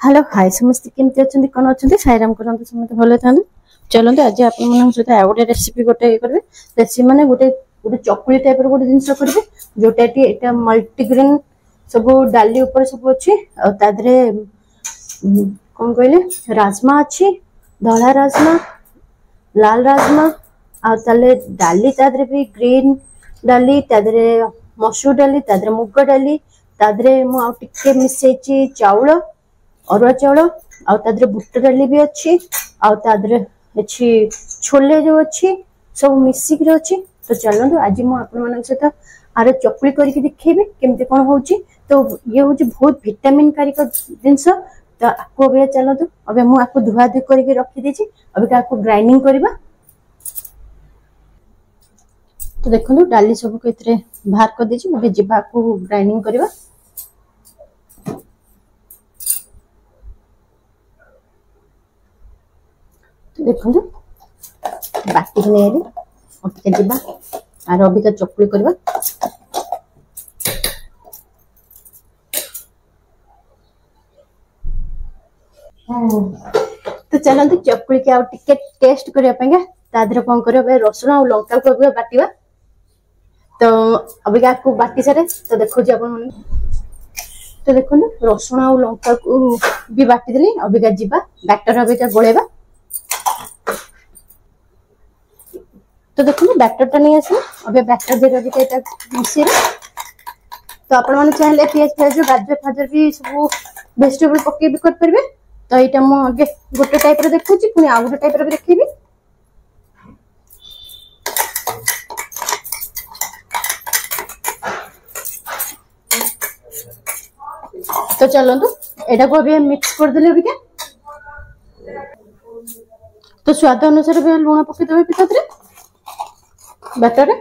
Hello hi समस्त केमती अच्छा कौन अच्छा साईराम करते समस्त भले था। चलते आज आप सहित आउ गोटे रेसिपी गोटे करेंगे रेसिपी माने गोटे गोटे चकुली टाइप गोटे जिन करेंगे जोटा मल्टीग्रेन सब डाली उपर सब अच्छे कौन कहले राजमा अच्छी धला राजमा लाल राजमा आले डाली भी ग्रीन डाली मसूर डाली मुग डाली मुझे मिसई चाउल अरुआ चाउल आदि बुट डाली भी अच्छी अच्छी छोले जो अच्छी सब मिसिक अच्छी। तो चलते आज मुझे सहित आर चकुली करके देखी केमती कौन हो तो ये हूँ बहुत विटामिन कारिक जिनस। तो आपको अभी चलतु अभी मुझे धुआ धुई करके रखी अभी आपको ग्राइंडिंग करवा। तो देखो डाली सब बाहर कर दीजिए अभी जीवा को ग्राइंडिंग करवा। तो देखो बाटी नहीं अबिका जीवा आर अबिका चकुली करवा। तो चलते चकुली के आगे टेस्ट करने कौन कर रसुण और लंका को बाटिवा। तो अबिका आपको बाटी सारे तो देखो तो देखो रसुण और लंका को भी बाटी देली अबिका जीवा बैटर अबिका गोलेबा। तो देखो बैटर नहीं आस अभी बैटर दे मिसी। तो आपण चाहिए पियाज फियाज गाजर फाजर भी सब वेजिटेबल पकई भी करेंगे। तो यहाँ मुझे गोटे टाइप देखुची पुणी आउ गोटे टाइप भी देखी। तो चलतु एटा को अभी मिक्स करदे अबिका। तो स्वाद अनुसार भी लुण पकईदे पिता बैटर।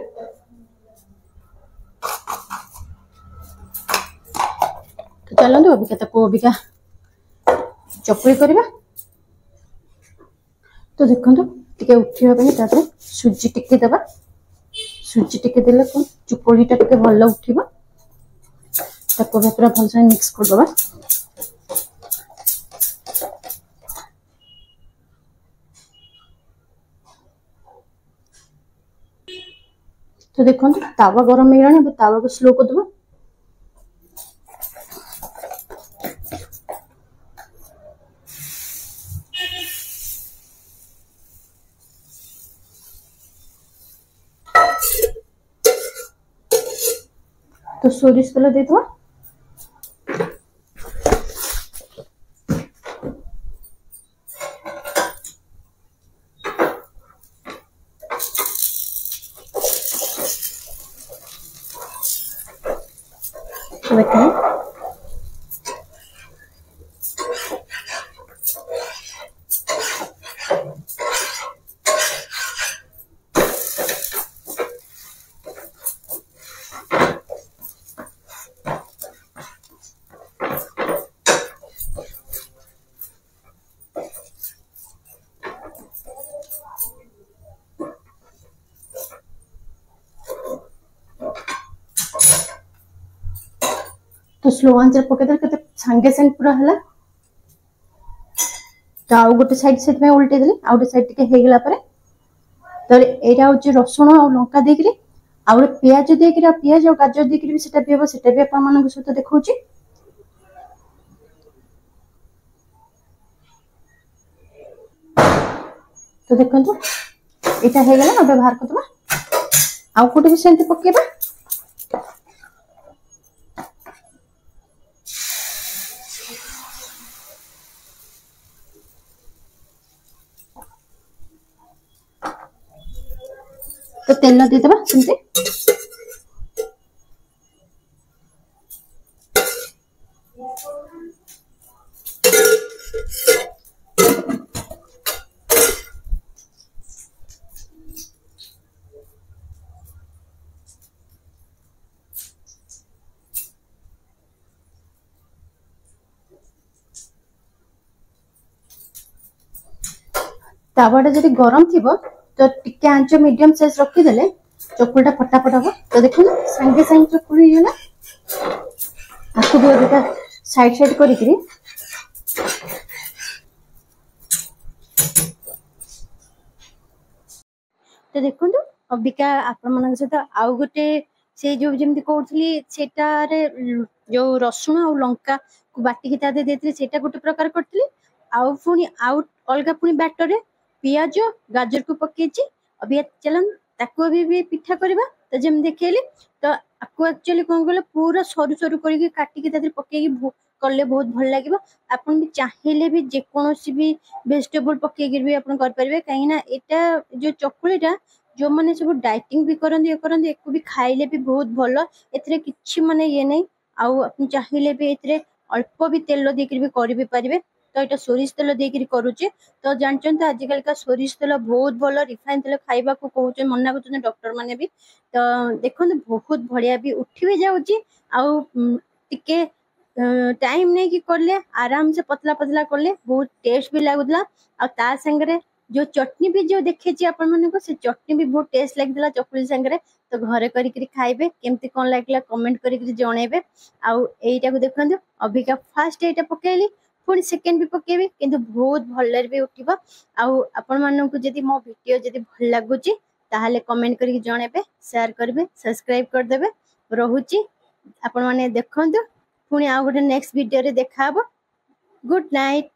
तो चलते अबिका चकुली करवा। तो देखो टे उठा सुजी टिके दबा सुजी टिके देले कौन चुकोलीटा टे भल उठा पूरा भल से मिक्स करदबा। तो देखो तावा गरम हो तावा को स्लो करदबा। तो सोरिष तेल दे दो। तो स्लो आंचर पकईदे के सांगे सांगे पूरा है। तो आउ गोटे साइड से उल्टे देली आउ गोटे साइड टिके हेगला परे। तो एटा होची रसुण और लंका देकरी आ गोटे पियाज देकरी पियाज और गाजर देकरी भी सेटा भी हम सेटा भी आपण मानक सहित देखौची। तो देखंतु एटा हेगला अब बाहर करदबा आउ कोटे भी सेंती पकेबा। तो तेल दे दबा सेंती। तावाटा जदि गरम थिबो तो टिके आंच मीडियम साइज रखीदे चकुलीटा फटाफट हम। तो देखो सांगे सांगे चकुली आपको भी साइड साइड करी तो देखो अबिका आपण मन सहित आउ गोटे से जो जमी कहती सेटारे जो रसुण आ लंका को बाटिकी ता देते सेटा गोटे प्रकार करती आउ पुणी आउ अलग पुणी बैटर पियाज गाजर को पकई अभी चलन ताकू अभी भी पिठा करवा तो जमी देखली तो आपको एक्चुअली कौन कहले पूरा सरू सरू करके काटिकी ता पकई कले बहुत भल लगे आपन भी चाहिए भी जेकोसी भी वेजिटेबल पकईकि भी आप करेंगे कहीं एटा जो चकुलीटा जो मैंने सब डाइटिंग भी करते एक भी खाइले भी बहुत भल ए कि माने ये नहीं आउ चाहिए भी ए अल्प भी तेल देकर भी कर भी पारे तो यहाँ सोरिष तेल देकर करुचे तो जानते आजिकल का सोरिष तेल बहुत भल रिफाइन तेल खाइबा को कहते मना कर डॉक्टर माने भी तो देखो बहुत बढ़िया भी उठी भी जाऊँगी आउ टिके टाइम नहीं कि करले आराम से पतला पतला करले बहुत टेस्ट भी लगुला आ ता संगे जो चटनी भी जो देखे आपण मन को से चटनी भी बहुत टेस्ट लगला चकुली संगे तो घरे करी खाइबे केमती कौन लगला कमेंट करी जणेबे आउ एटा को देखंदु अबिका फर्स्ट एटा पकेली पुणी सेकेंड भी पकेबी किंतु बहुत भल भी उठिबो आउ आपण मन को जदी मो वीडियो जदी भल लागुची ताहाले कमेंट करी जणेबे शेयर करबे सब्सक्राइब कर देबे रहुची आपण माने देखंदु पुणी आउ गोटे नेक्स्ट वीडियो रे देखा हबो गुड नाइट।